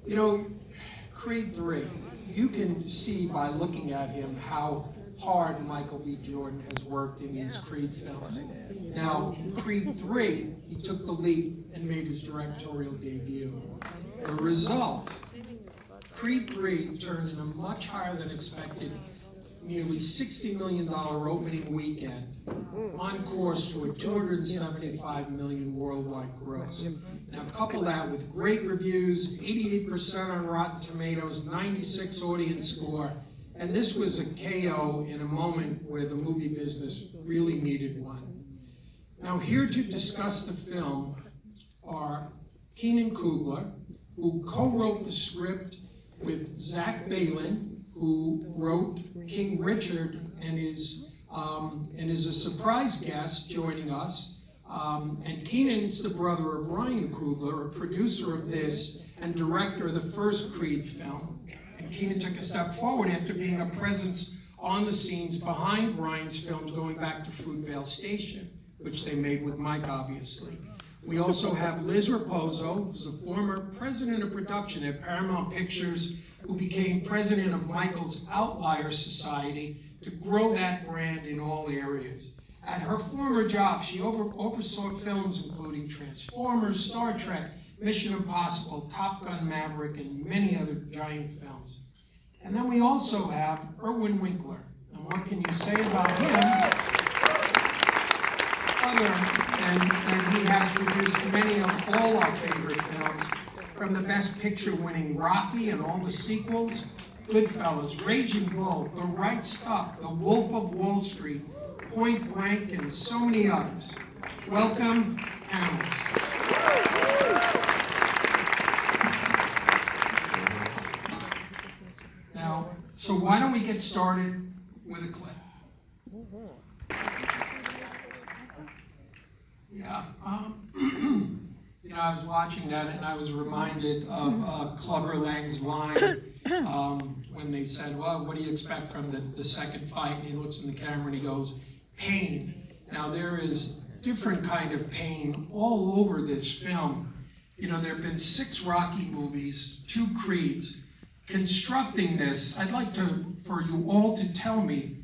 You know, Creed 3, you can see by looking at him how hard Michael B. Jordan has worked in these Creed films. Now, Creed 3, he took the leap and made his directorial debut. The result, Creed 3 turned in a much higher than expected, nearly $60 million opening weekend, on course to a $275 million worldwide gross. Now couple that with great reviews, 88% on Rotten Tomatoes, 96 audience score, and this was a KO in a moment where the movie business really needed one. Now here to discuss the film are Keenan Coogler, who co-wrote the script with Zach Balin, who wrote King Richard and is a surprise guest joining us. And Keenan's the brother of Ryan Coogler, a producer of this and director of the first Creed film. And Keenan took a step forward after being a presence on the scenes behind Ryan's films going back to Fruitvale Station, which they made with Mike, obviously. We also have Liz Raposo, who's a former president of production at Paramount Pictures, who became president of Michael's Outlier Society to grow that brand in all areas. At her former job, she oversaw films including Transformers, Star Trek, Mission Impossible, Top Gun Maverick, and many other giant films. And then we also have Irwin Winkler. And what can you say about him other than he has produced many of all our favorite films, from the Best Picture winning Rocky and all the sequels, Goodfellas, Raging Bull, The Right Stuff, The Wolf of Wall Street, Point Blank, and so many others. Welcome, panelists. Now, so why don't we get started with a clip? Yeah, you know, I was watching that and I was reminded of Clubber Lang's line when they said, well, what do you expect from the second fight? And he looks in the camera and he goes, pain. Now there is different kind of pain all over this film. You know, there have been 6 Rocky movies, 2 Creeds. Constructing this, I'd like for you all to tell me,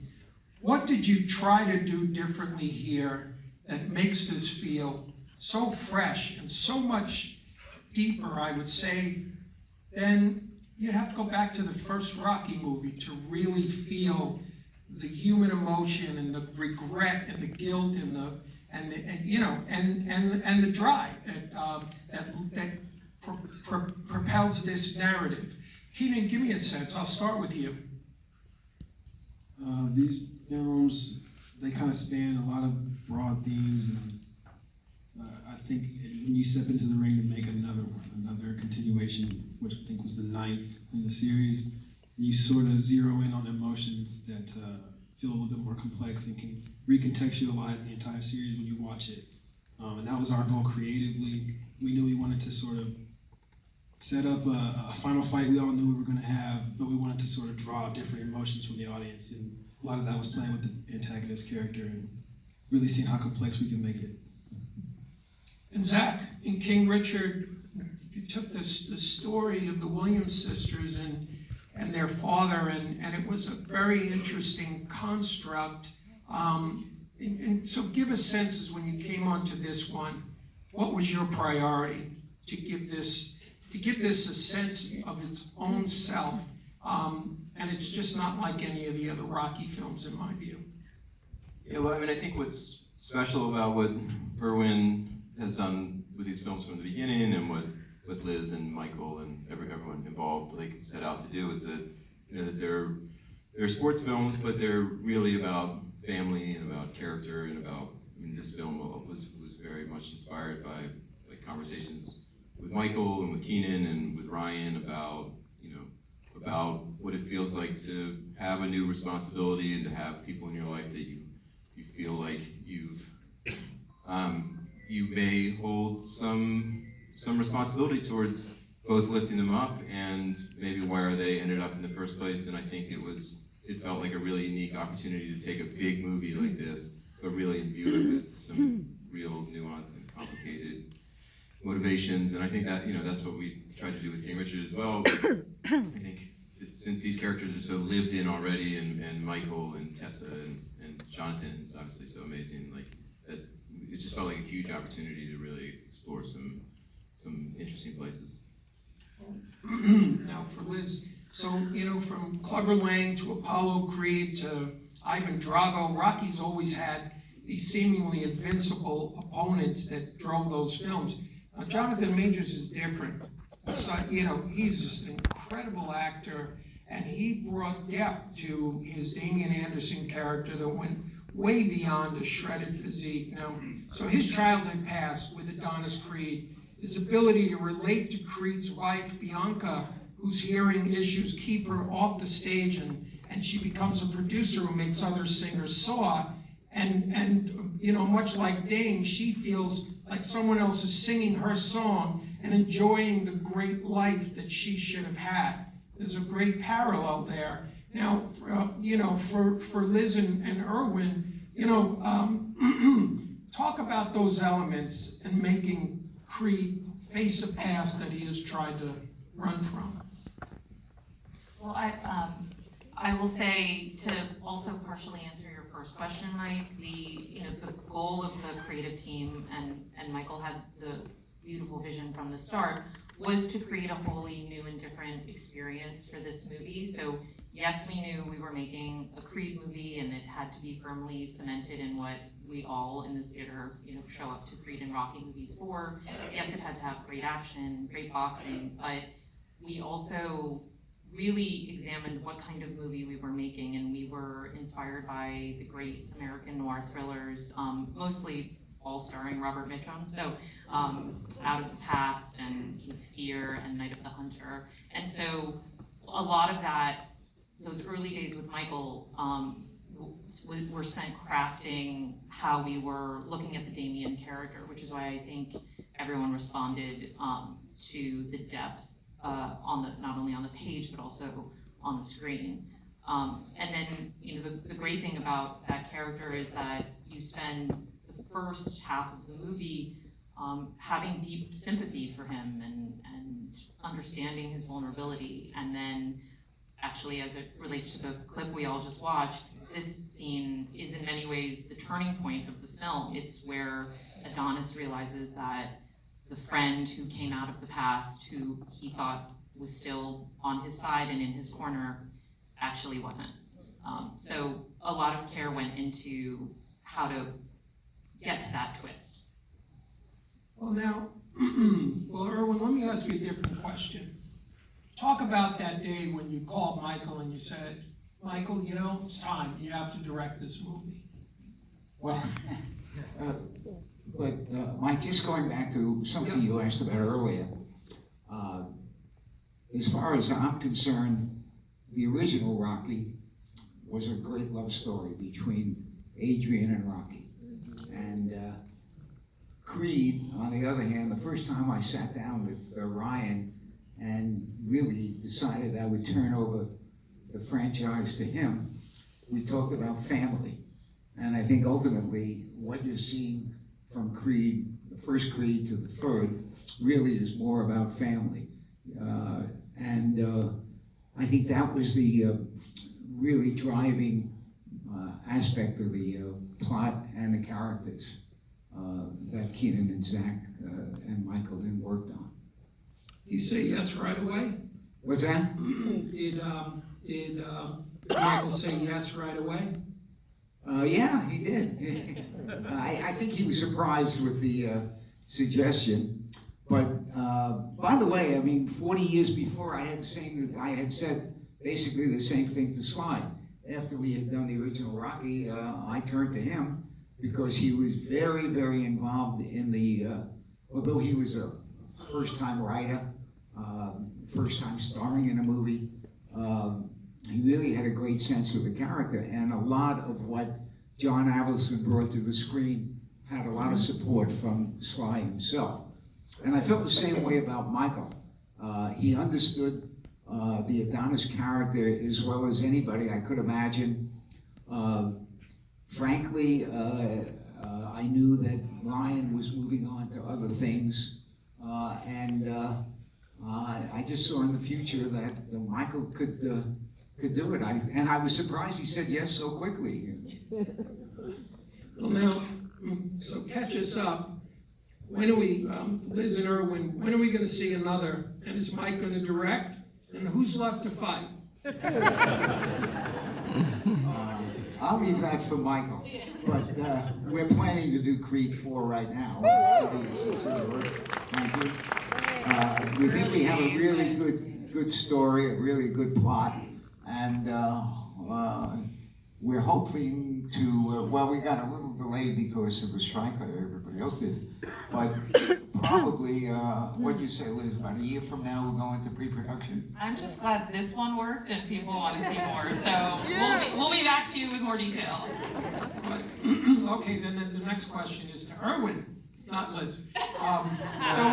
what did you try to do differently here that makes this feel so fresh and so much deeper, I would say, than you'd have to go back to the first Rocky movie to really feel the human emotion and the regret and the guilt and the drive that propels this narrative. Keenan, give me a sense. I'll start with you. These films, they kind of span a lot of broad themes, and I think when you step into the ring to make another continuation, which I think was the 9th in the series, you sort of zero in on emotions that feel a little bit more complex and can recontextualize the entire series when you watch it. And that was our goal creatively. We knew we wanted to sort of set up a final fight we all knew we were going to have, but we wanted to sort of draw different emotions from the audience. And a lot of that was playing with the antagonist character and really seeing how complex we can make it. And Zach, in King Richard, you took the story of the Williams sisters and their father, and it was a very interesting construct. And so give us senses when you came onto this one, what was your priority to give this a sense of its own self? And it's just not like any of the other Rocky films, in my view. Yeah, well, I mean, I think what's special about what Irwin has done with these films from the beginning, and what Liz and Michael and everyone involved set out to do, is that, you know, that they're sports films, but they're really about family and about character and about. I mean, this film was very much inspired by conversations with Michael and with Keenan and with Ryan about what it feels like to have a new responsibility and to have people in your life that you feel like you may hold some responsibility towards, both lifting them up and maybe where they ended up in the first place. And I think it felt like a really unique opportunity to take a big movie like this, but really imbue it with some real nuance and complicated motivations, and I think that, that's what we tried to do with King Richard as well. I think that since these characters are so lived in already, and Michael and Tessa and Jonathan is obviously so amazing, like that, it just felt like a huge opportunity to really explore some interesting places. Now for Liz, so, from Clubber Lang to Apollo Creed to Ivan Drago, Rocky's always had these seemingly invincible opponents that drove those films. Jonathan Majors is different. So, he's just an incredible actor, and he brought depth to his Damian Anderson character that went way beyond a shredded physique. So his childhood past with Adonis Creed, his ability to relate to Creed's wife, Bianca, whose hearing issues keep her off the stage, and she becomes a producer who makes other singers soar. And much like Dame, she feels like someone else is singing her song and enjoying the great life that she should have had. There's a great parallel there. Now, for Liz and Irwin, talk about those elements and making Creed face a past that he has tried to run from. Well, I will say, to also partially answer your first question, Mike, the goal of the creative team, and Michael had the beautiful vision from the start, was to create a wholly new and different experience for this movie. So yes, we knew we were making a Creed movie, and it had to be firmly cemented in what we all in this theater, show up to Creed and Rocky movies for. Yes, it had to have great action, great boxing, but we also really examined what kind of movie we were making, and we were inspired by the great American noir thrillers, mostly all starring Robert Mitchum. So Out of the Past and Cape Fear and Night of the Hunter. And so a lot of that, those early days with Michael, were spent crafting how we were looking at the Damien character, which is why I think everyone responded to the depth not only on the page, but also on the screen. And then, the great thing about that character is that you spend the first half of the movie having deep sympathy for him and understanding his vulnerability. And then, actually, as it relates to the clip we all just watched, this scene is in many ways the turning point of the film. It's where Adonis realizes that the friend who came out of the past, who he thought was still on his side and in his corner, actually wasn't. So a lot of care went into how to get to that twist. Well, now, Irwin, let me ask you a different question. Talk about that day when you called Michael and you said, Michael, it's time. You have to direct this movie. Well, Mike, just going back to something you asked about earlier, as far as I'm concerned, the original Rocky was a great love story between Adrian and Rocky. And Creed, on the other hand, the first time I sat down with Ryan and really decided I would turn over the franchise to him, we talked about family. And I think ultimately what you're seeing from Creed, the first Creed to the third, really is more about family. I think that was the really driving aspect of the plot and the characters that Keenan and Zach and Michael then worked on. Did you say yes right away? What's that? Did Michael say yes right away? Yeah, he did. I think he was surprised with the suggestion. But by the way, 40 years before, I had said basically the same thing to Sly. After we had done the original Rocky, I turned to him because he was very, very involved in the, although he was a first-time writer, first-time starring in a movie, he really had a great sense of the character, and a lot of what John Avildsen brought to the screen had a lot of support from Sly himself. And I felt the same way about Michael. He understood the Adonis character as well as anybody I could imagine. Frankly, I knew that Ryan was moving on to other things. I just saw in the future that Michael could do it. And I was surprised he said yes so quickly. Well, now, so catch us up. When are we, Liz and Irwin, when are we gonna see another? And is Mike gonna direct? And who's left to fight? I'll leave that for Michael. But we're planning to do Creed 4 right now. Thank you. We think we have a really good story, a really good plot, and we're hoping to, well, we got a little delay because of a strike like everybody else did, but probably, what do you say, Liz, about a year from now we'll go into pre-production? I'm just glad this one worked and people want to see more, so we'll be back to you with more detail. Okay, then the next question is to Irwin, not Liz. So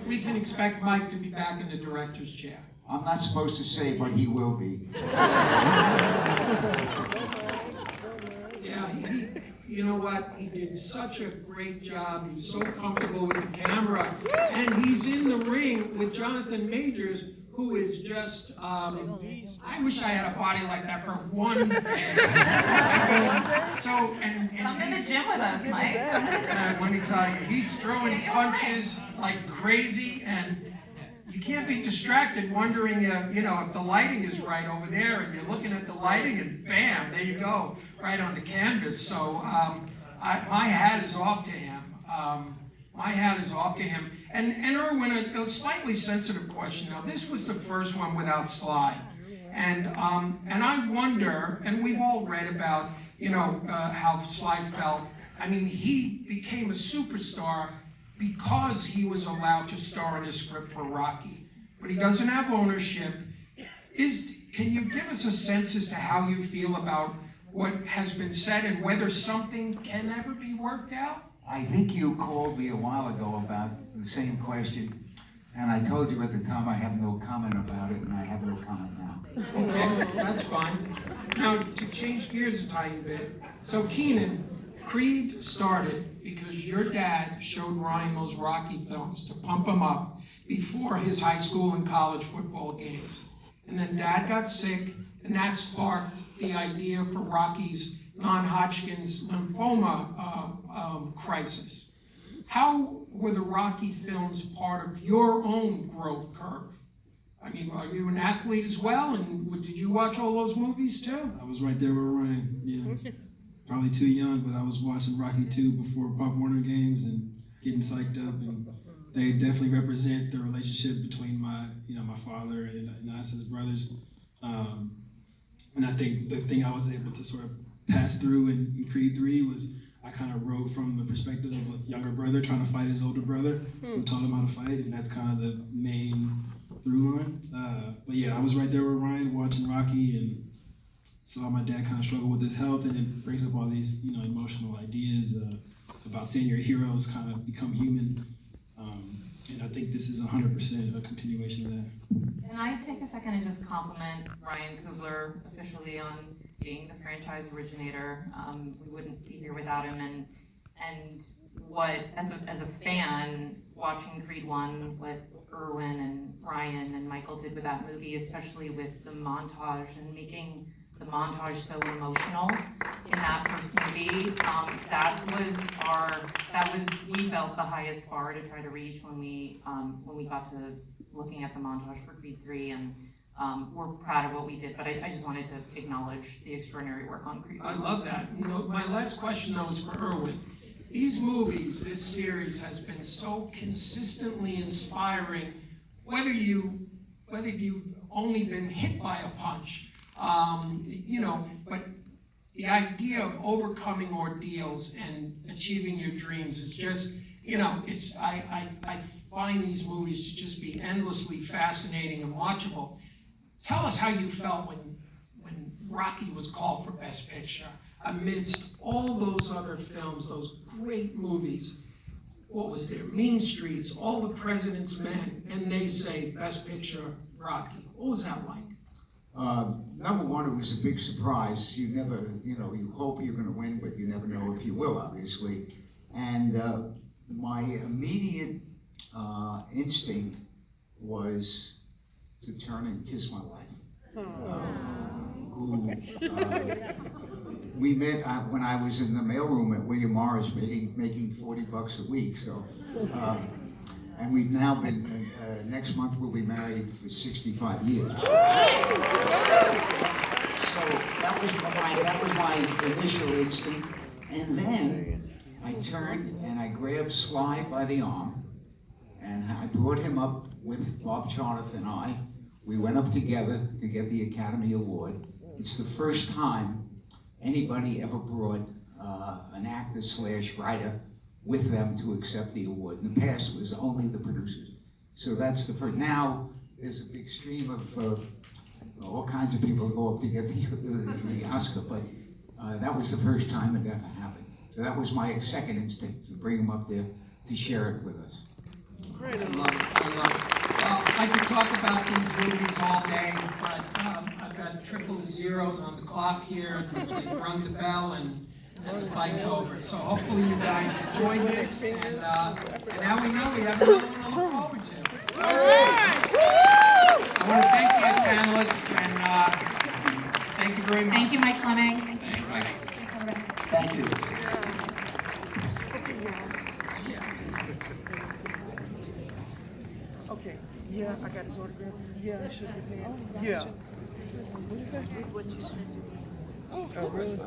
we can expect Mike to be back in the director's chair. I'm not supposed to say, but he will be. Yeah, you know what? He did such a great job. He's so comfortable with the camera. And he's in the ring with Jonathan Majors, who is just, I wish I had a body like that for one day. Come to the gym with us, Mike. Let me tell you, he's throwing punches like crazy, and you can't be distracted wondering, if the lighting is right over there, and you're looking at the lighting, and bam, there you go, right on the canvas. So my hat is off to him. My hat is off to him. And Irwin, a slightly sensitive question. Now, this was the first one without Sly, and I wonder, and we've all read about, how Sly felt. I mean, he became a superstar because he was allowed to star in a script for Rocky, but he doesn't have ownership. Can you give us a sense as to how you feel about what has been said and whether something can ever be worked out? I think you called me a while ago about the same question, and I told you at the time I have no comment about it, and I have no comment now. Okay, that's fine. Now, to change gears a tiny bit, so Keenan, Creed started because your dad showed Ryan those Rocky films to pump him up before his high school and college football games. And then Dad got sick, and that sparked the idea for Rocky's non-Hodgkin's lymphoma crisis. How were the Rocky films part of your own growth curve? I mean, are you an athlete as well, and did you watch all those movies too? I was right there with Ryan, Probably too young, but I was watching Rocky 2 before Pop Warner games and getting psyched up, and they definitely represent the relationship between my father and us as brothers. And I think the thing I was able to sort of pass through in Creed 3 was I kind of wrote from the perspective of a younger brother trying to fight his older brother who taught him how to fight, and that's kind of the main through line. But yeah, I was right there with Ryan watching Rocky and saw my dad kind of struggle with his health, and it brings up all these emotional ideas about seeing your heroes kind of become human. And I think this is 100% a continuation of that. Can I take a second and just compliment Ryan Coogler officially on being the franchise originator? We wouldn't be here without him, and what, as a fan, watching Creed 1, what Irwin and Ryan and Michael did with that movie, especially with the montage and making the montage so emotional in that first movie, we felt the highest bar to try to reach when we got to looking at the montage for Creed 3, and we're proud of what we did, but I just wanted to acknowledge the extraordinary work on Creed 1. I love that. My last question though is for Irwin. These movies, this series has been so consistently inspiring, whether you've only been hit by a punch, but the idea of overcoming ordeals and achieving your dreams is just, I find these movies to just be endlessly fascinating and watchable. Tell us how you felt when Rocky was called for Best Picture, amidst all those other films, those great movies. What was there? Mean Streets, All the President's Men, and they say Best Picture, Rocky. What was that like? Number one, it was a big surprise. You never, you hope you're going to win, but you never know if you will, obviously. And my immediate instinct was to turn and kiss my wife. We met when I was in the mailroom at William Morris making $40 a week, so. And we've now been, next month we'll be married for 65 years. So that was my initial instinct. And then I turned and I grabbed Sly by the arm and I brought him up with Bob Charnoff and I. We went up together to get the Academy Award. It's the first time anybody ever brought an actor / writer with them to accept the award. In the past, it was only the producers. So that's the first. Now, there's a big stream of all kinds of people go up to get the Oscar, but that was the first time it ever happened. So that was my second instinct, to bring him up there to share it with us. Great, I love it. Well, I could talk about these movies all day, but I've got triple zeros on the clock here, and they've rung the bell, and the fight's over. So hopefully you guys enjoyed this, and now we know we have another one to look forward to. I want to thank my panelists, and thank you very much. Thank you, Mike Fleming. Thank you, Mike. Thank you. Okay, yeah, I got his autograph. Yeah, I shook his hand. Yeah. What is that? Oh, really?